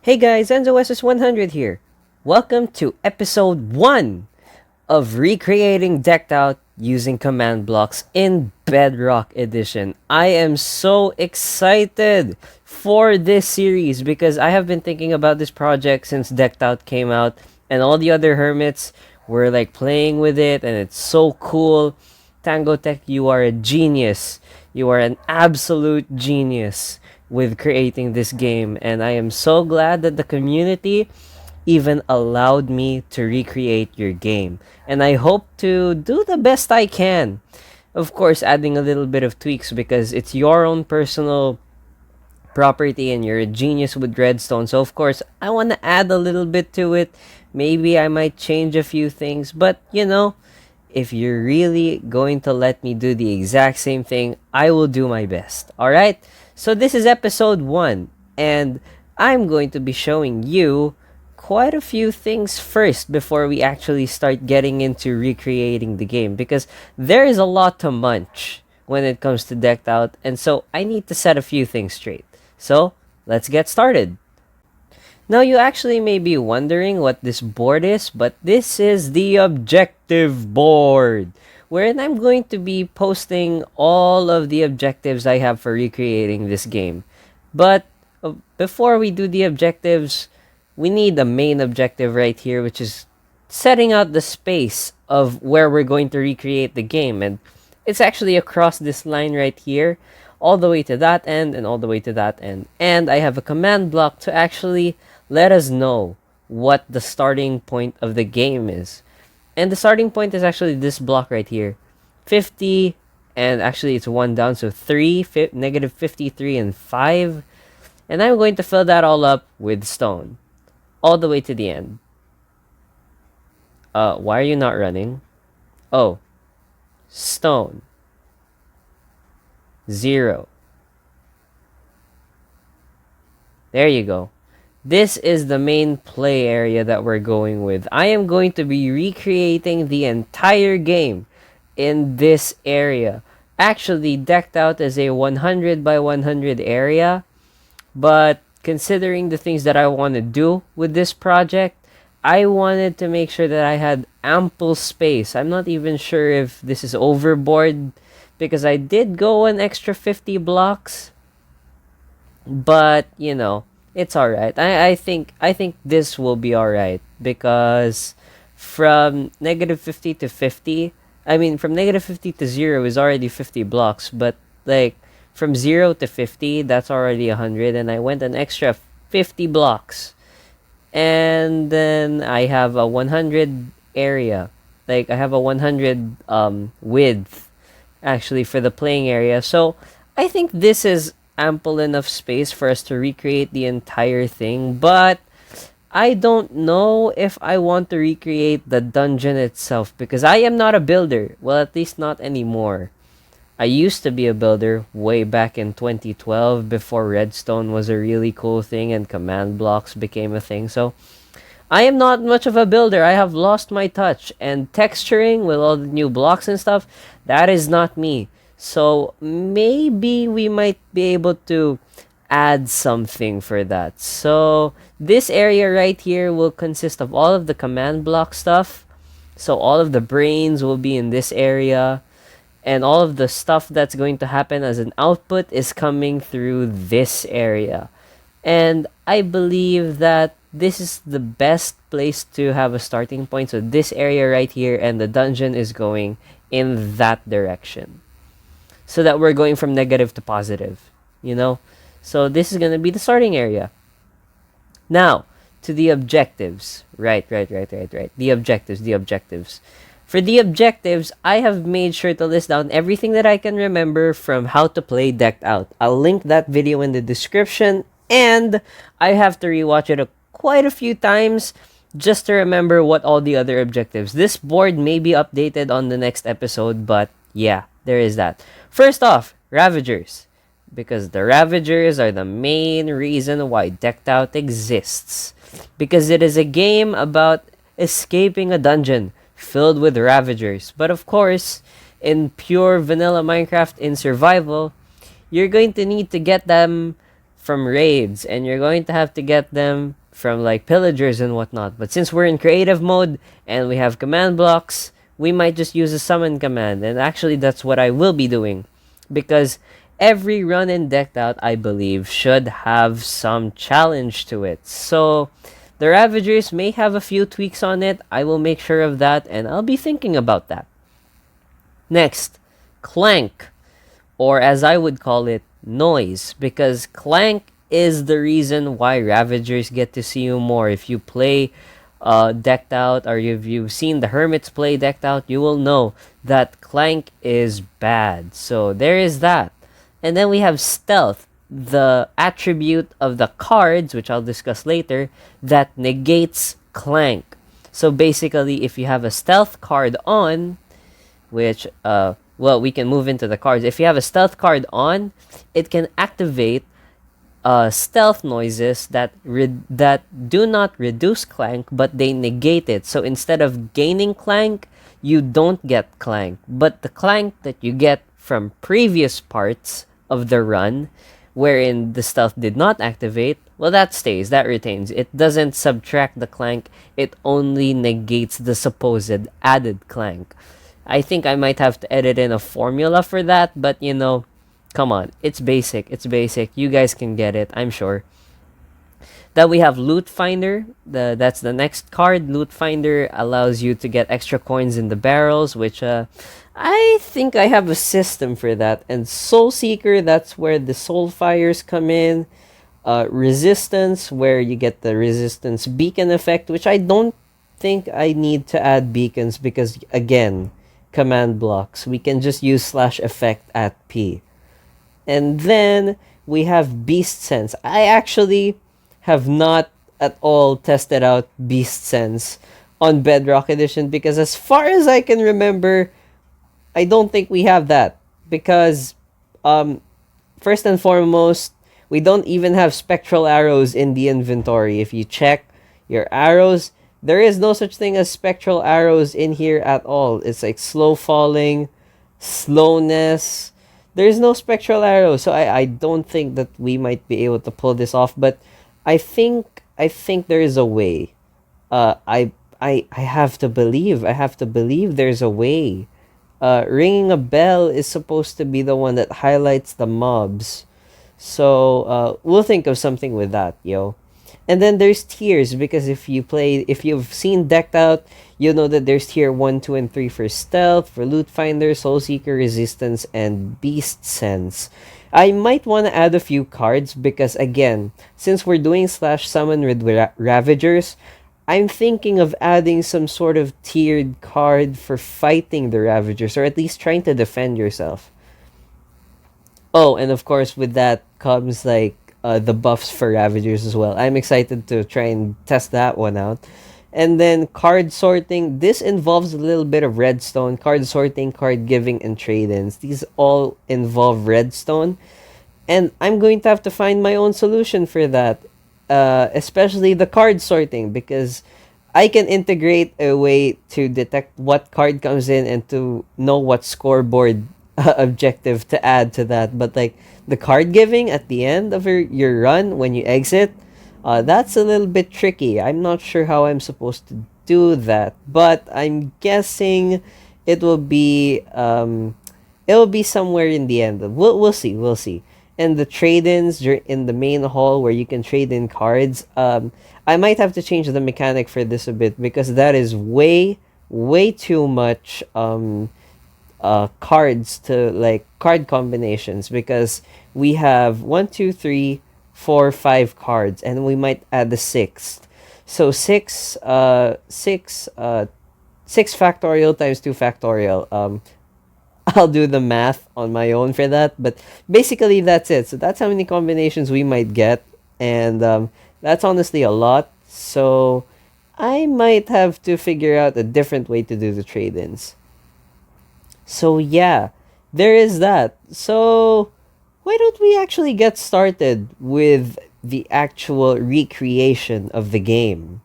Hey guys, EnzoSS100 here. Welcome to episode 1 of recreating Decked Out using command blocks in Bedrock Edition. I am so excited for this series because I have been thinking about this project since Decked Out came out and all the other hermits were like playing with it and it's so cool. TangoTek, you are a genius. You are an absolute genius with creating this game, and I am so glad that the community even allowed me to recreate your game. And I hope to do the best I can. Of course, adding a little bit of tweaks because it's your own personal property and you're a genius with redstone. So, of course, I want to add a little bit to it. Maybe I might change a few things, but if you're really going to let me do the exact same thing, I will do my best. Alright? So this is episode 1, and I'm going to be showing you quite a few things first before we actually start getting into recreating the game, because there is a lot to munch when it comes to Decked Out, and so I need to set a few things straight. So, let's get started. Now, you actually may be wondering what this board is, but this is the objective board, wherein I'm going to be posting all of the objectives I have for recreating this game. But before we do the objectives, we need a main objective right here, which is setting out the space of where we're going to recreate the game. And it's actually across this line right here, all the way to that end and all the way to that end. And I have a command block to actually let us know what the starting point of the game is. And the starting point is actually this block right here. 50, and actually it's 1 down, so 3, negative 53, and 5. And I'm going to fill that all up with stone. All the way to the end. Why are you not running? Oh. Stone. 0. There you go. This is the main play area that we're going with. I am going to be recreating the entire game in this area. Actually, Decked Out as a 100 by 100 area, but considering the things that I want to do with this project, I wanted to make sure that I had ample space. I'm not even sure if this is overboard because I did go an extra 50 blocks, but it's all right. I think this will be all right because from negative 50 to 50, I mean from negative 50 to 0 is already 50 blocks, but like from 0 to 50, that's already 100, and I went an extra 50 blocks. And then I have a 100 area. Like I have a 100 width actually for the playing area. So I think this is ample enough space for us to recreate the entire thing, but I don't know if I want to recreate the dungeon itself because I am not a builder. Well, at least not anymore. I used to be a builder way back in 2012 before redstone was a really cool thing and command blocks became a thing. So I am not much of a builder. I have lost my touch, and texturing with all the new blocks and stuff, that is not me. So maybe we might be able to add something for that. So this area right here will consist of all of the command block stuff. So all of the brains will be in this area. And all of the stuff that's going to happen as an output is coming through this area. And I believe that this is the best place to have a starting point. So this area right here, and the dungeon is going in that direction, so that we're going from negative to positive, So this is going to be the starting area. Now, to the objectives. Right. The objectives. For the objectives, I have made sure to list down everything that I can remember from how to play Decked Out. I'll link that video in the description, and I have to rewatch it quite a few times just to remember what all the other objectives. This board may be updated on the next episode, but yeah, there is that. First off, Ravagers. Because the Ravagers are the main reason why Decked Out exists. Because it is a game about escaping a dungeon filled with Ravagers. But of course, in pure vanilla Minecraft in survival, you're going to need to get them from raids, and you're going to have to get them from like pillagers and whatnot. But since we're in creative mode and we have command blocks, we might just use a summon command. And actually, that's what I will be doing, because every run in Decked Out, I believe, should have some challenge to it. So the Ravagers may have a few tweaks on it. I will make sure of that, and I'll be thinking about that. Next, Clank, or as I would call it, Noise, because Clank is the reason why Ravagers get to see you more. If you play Decked Out, or if you've seen the Hermits play Decked Out, you will know that Clank is bad. So there is that. And then we have Stealth, the attribute of the cards, which I'll discuss later, that negates Clank. So basically, if you have a Stealth card on, which, well, we can move into the cards. If you have a Stealth card on, it can activate stealth noises that do not reduce Clank, but they negate it. So instead of gaining Clank, you don't get Clank. But the Clank that you get from previous parts of the run, wherein the stealth did not activate, well, that stays, that retains. It doesn't subtract the Clank, it only negates the supposed added Clank. I think I might have to edit in a formula for that, but you know, come on, it's basic, you guys can get it, I'm sure. Then we have Loot Finder, that's the next card. Loot Finder allows you to get extra coins in the barrels, which I think I have a system for that. And Soul Seeker, that's where the Soul Fires come in. Resistance, where you get the Resistance Beacon effect, which I don't think I need to add beacons because, again, command blocks. We can just use /effect at P. And then we have Beast Sense. I actually have not at all tested out Beast Sense on Bedrock Edition because as far as I can remember, I don't think we have that because first and foremost, we don't even have spectral arrows in the inventory. If you check your arrows, there is no such thing as spectral arrows in here at all. It's like slow falling, slowness. There's no spectral arrows, so I don't think that we might be able to pull this off, but I think there is a way. I have to believe there's a way. Ringing a bell is supposed to be the one that highlights the mobs. So we'll think of something with that, yo. And then there's tiers, because if you've seen Decked Out, you'll know that there's tier 1, 2, and 3 for Stealth, for Loot Finder, Soul Seeker, Resistance, and Beast Sense. I might want to add a few cards because, again, since we're doing /summon with Ravagers, I'm thinking of adding some sort of tiered card for fighting the Ravagers, or at least trying to defend yourself. Oh, and of course, with that comes like the buffs for Ravagers as well. I'm excited to try and test that one out. And then card sorting. This involves a little bit of redstone. Card sorting, card giving, and trade-ins. These all involve redstone. And I'm going to have to find my own solution for that. Especially the card sorting, because I can integrate a way to detect what card comes in and to know what scoreboard objective to add to that. But like the card giving at the end of your run when you exit, that's a little bit tricky. I'm not sure how I'm supposed to do that, but I'm guessing it will be somewhere in the end. We'll see. And the trade-ins in the main hall where you can trade in cards, I might have to change the mechanic for this a bit because that is way too much cards to like card combinations, because we have 1, 2, 3, 4, 5 cards, and we might add the 6th. So 6 factorial times 2 factorial. I'll do the math on my own for that, but basically that's it. So that's how many combinations we might get, and that's honestly a lot. So I might have to figure out a different way to do the trade-ins. So yeah, there is that. So why don't we actually get started with the actual recreation of the game?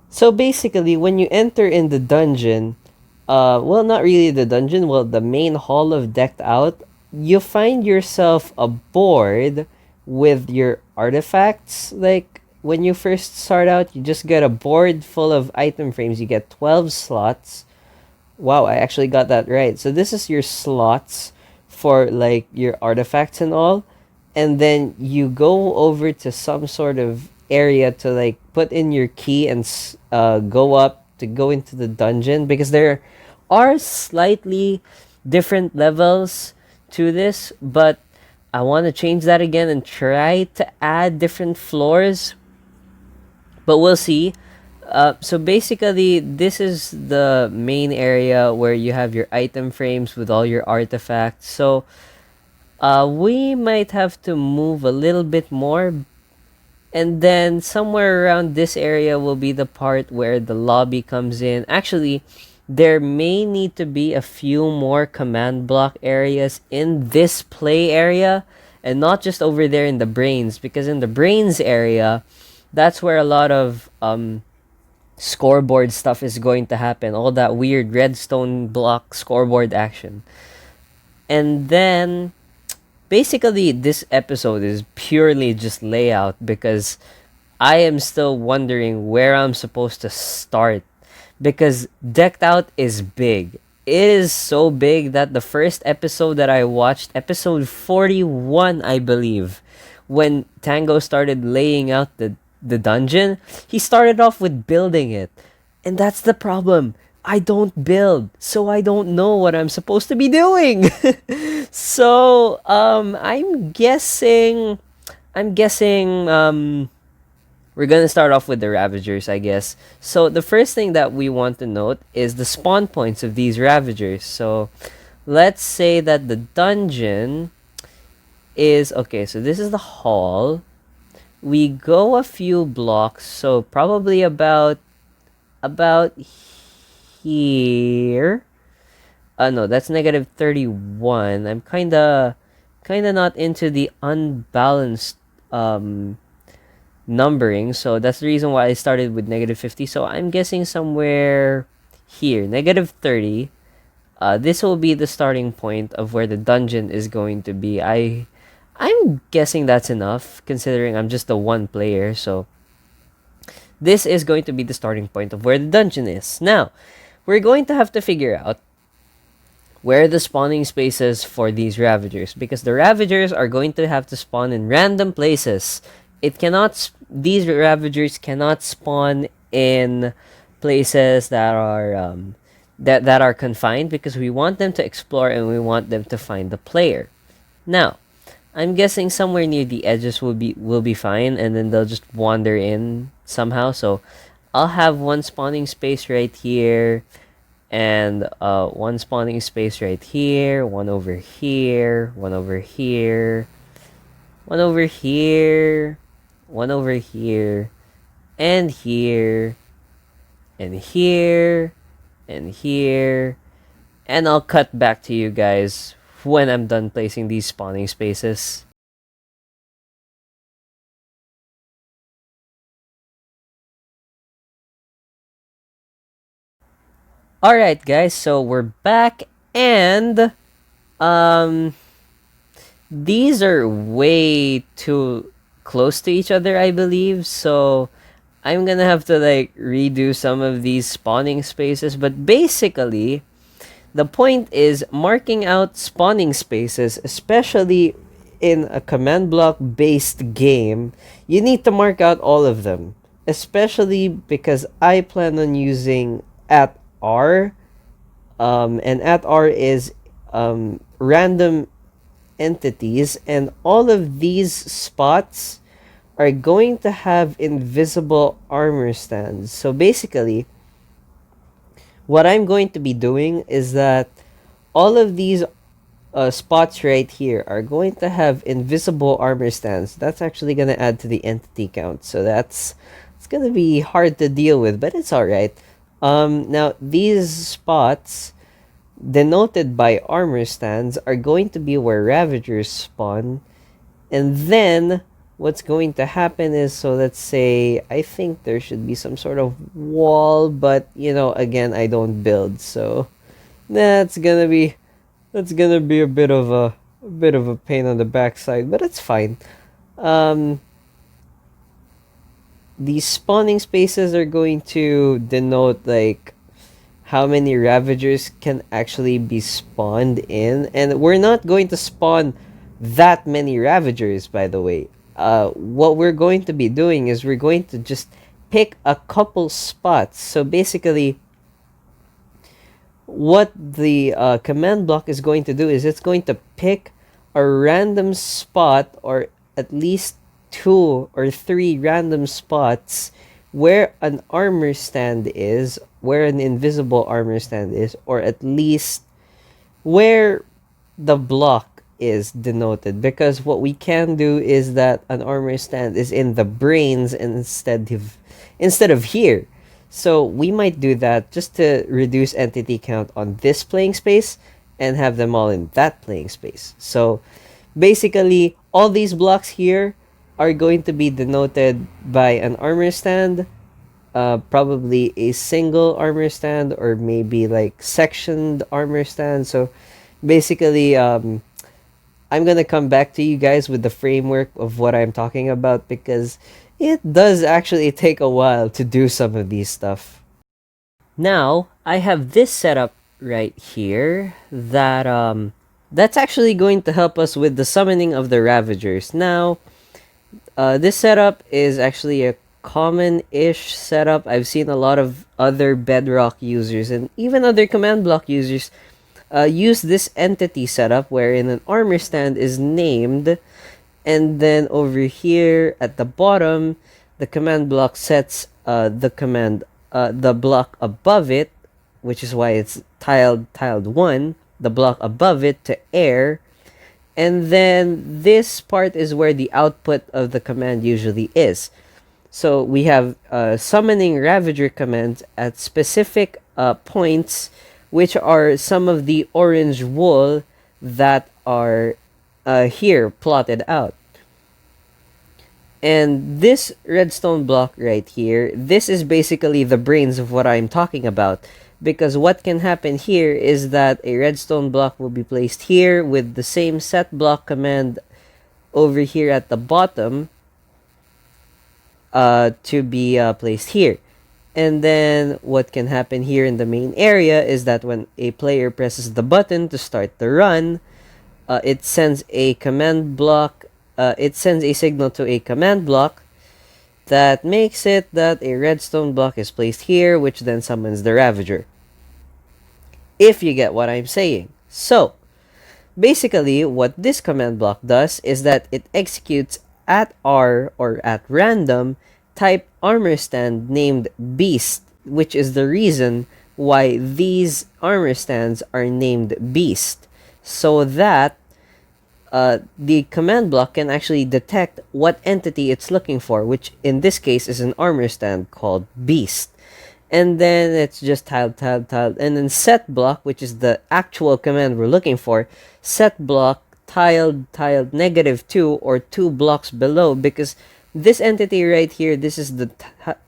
So basically, when you enter in the dungeon, well, not really the dungeon, well, the main hall of Decked Out, you find yourself a board with your artifacts. Like when you first start out, you just get a board full of item frames. You get 12 slots. Wow, I actually got that right. So this is your slots for like your artifacts and all. And then you go over to some sort of area to like put in your key and go up to go into the dungeon, because there are slightly different levels to this, but I want to change that again and try to add different floors, but we'll see. So basically, this is the main area where you have your item frames with all your artifacts. So we might have to move a little bit more, and then somewhere around this area will be the part where the lobby comes in. Actually, there may need to be a few more command block areas in this play area, and not just over there in the brains, because in the brains area, that's where a lot of scoreboard stuff is going to happen. All that weird redstone block scoreboard action. And then basically this episode is purely just layout, because I am still wondering where I'm supposed to start, because decked out is big. It is so big that the first episode that I watched, episode 41 I believe, when Tango started laying out the dungeon, he started off with building it. And that's the problem. I don't build, so I don't know what I'm supposed to be doing. So, I'm guessing we're gonna start off with the Ravagers, I guess. So the first thing that we want to note is the spawn points of these Ravagers. So let's say that the dungeon is okay. So this is the hall. We go a few blocks, so probably about here. No, that's negative 31. I'm kinda not into the unbalanced numbering, so that's the reason why I started with negative 50. So I'm guessing somewhere here, negative 30. This will be the starting point of where the dungeon is going to be. I'm guessing that's enough, considering I'm just the one player. So this is going to be the starting point of where the dungeon is. Now, we're going to have to figure out where the spawning spaces for these Ravagers, because the Ravagers are going to have to spawn in random places. These Ravagers cannot spawn in places that are that are confined, because we want them to explore and we want them to find the player. Now, I'm guessing somewhere near the edges will be fine, and then they'll just wander in somehow. So I'll have one spawning space right here, and one spawning space right here, one over here, one over here, one over here, one over here, and here, and here, and here, and I'll cut back to you guys when I'm done placing these spawning spaces. Alright guys, so we're back, and um these are way too close to each other, I believe, so I'm gonna have to like redo some of these spawning spaces, but basically the point is marking out spawning spaces, especially in a command block based game. You need to mark out all of them, especially because I plan on using at R, and at R is random entities, and all of these spots are going to have invisible armor stands. So basically, what I'm going to be doing is that all of these spots right here are going to have invisible armor stands. That's actually going to add to the entity count, so it's going to be hard to deal with, but it's all right. Now these spots denoted by armor stands are going to be where Ravagers spawn, and then what's going to happen is, so let's say I think there should be some sort of wall, but again, I don't build, so that's gonna be a bit of a pain on the backside, but it's fine. um, these spawning spaces are going to denote like how many Ravagers can actually be spawned in, and we're not going to spawn that many Ravagers, by the way. What we're going to be doing is we're going to just pick a couple spots. So basically, what the command block is going to do is it's going to pick a random spot, or at least 2 or 3 random spots where an armor stand is, where an invisible armor stand is, or at least where the block is denoted. Because what we can do is that an armor stand is in the brains instead of here. So we might do that just to reduce entity count on this playing space and have them all in that playing space. So basically, all these blocks here are going to be denoted by an armor stand, probably a single armor stand, or maybe like sectioned armor stand. So basically, I'm gonna come back to you guys with the framework of what I'm talking about, because it does actually take a while to do some of these stuff. Now, I have this setup right here that's actually going to help us with the summoning of the Ravagers. Now, this setup is actually a common-ish setup. I've seen a lot of other Bedrock users and even other command block users use this entity setup, wherein an armor stand is named, and then over here at the bottom, the command block sets the block above it, which is why it's tiled 1, the block above it to air, and then this part is where the output of the command usually is. So we have summoning Ravager commands at specific points, which are some of the orange wool that are here plotted out. And this redstone block right here, this is basically the brains of what I'm talking about. Because what can happen here is that a redstone block will be placed here with the same set block command over here at the bottom to be placed here. And then what can happen here in the main area is that when a player presses the button to start the run, it sends a command block. It sends a signal to a command block that makes it that a redstone block is placed here, which then summons the Ravager. If you get what I'm saying. So, basically, what this command block does is that it executes at R, or at random, type armor stand named Beast, which is the reason why these armor stands are named Beast, so that the command block can actually detect what entity it's looking for, which in this case is an armor stand called Beast. And then it's just tiled, and then set block, which is the actual command we're looking for, set block tiled -2, or 2 blocks below, because this entity right here, this is the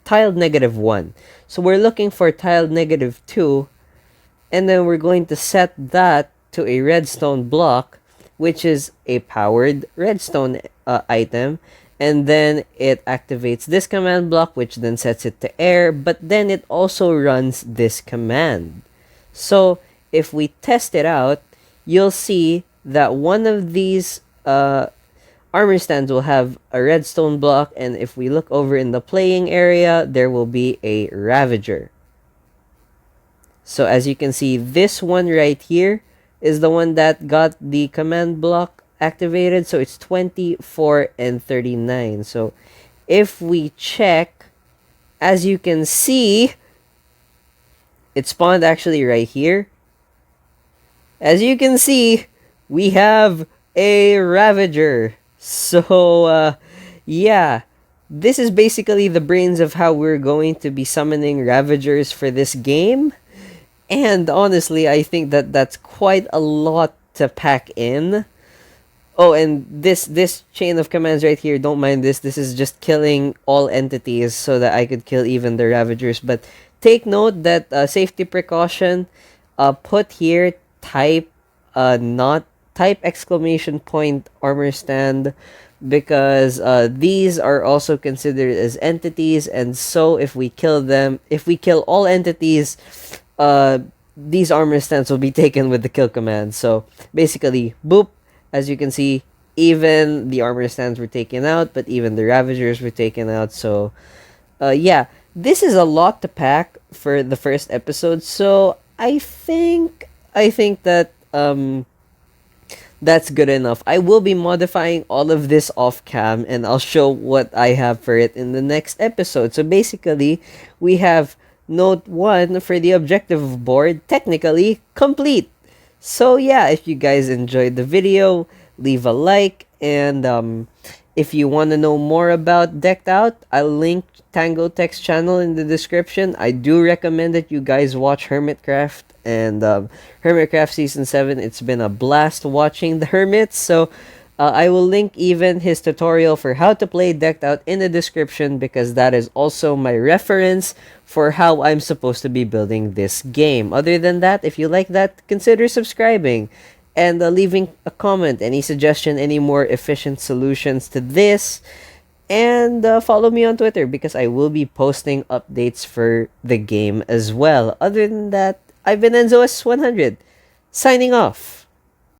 tiled -1. So we're looking for tiled -2, and then we're going to set that to a redstone block, which is a powered redstone item, and then it activates this command block, which then sets it to air, but then it also runs this command. So if we test it out, you'll see that one of these armor stands will have a redstone block, and if we look over in the playing area, there will be a Ravager. So as you can see, this one right here is the one that got the command block activated. So it's 24 and 39. So if we check, as you can see, it spawned actually right here. As you can see, we have a Ravager. So yeah, this is basically the brains of how we're going to be summoning Ravagers for this game. And honestly, I think that that's quite a lot to pack in. Oh, and this chain of commands right here, don't mind this. This is just killing all entities so that I could kill even the Ravagers. But take note that safety precaution, put here type not type exclamation point armor stand, because these are also considered as entities, and so if we kill them, if we kill all entities, uh, these armor stands will be taken with the kill command. So basically, boop, as you can see, even the armor stands were taken out, but even the Ravagers were taken out. So yeah, this is a lot to pack for the first episode. So I think that that's good enough. I will be modifying all of this off cam, and I'll show what I have for it in the next episode. So basically, we have note 1 for the objective board technically complete. So yeah, if you guys enjoyed the video, leave a like, and if you want to know more about Decked Out, I'll link TangoTek's channel in the description. I do recommend that you guys watch Hermitcraft and Hermitcraft Season 7. It's been a blast watching the Hermits. So I will link even his tutorial for how to play Decked Out in the description, because that is also my reference for how I'm supposed to be building this game. Other than that, if you like that, consider subscribing and leaving a comment, any suggestion, any more efficient solutions to this. And follow me on Twitter, because I will be posting updates for the game as well. Other than that, I've been EnzoS100, signing off.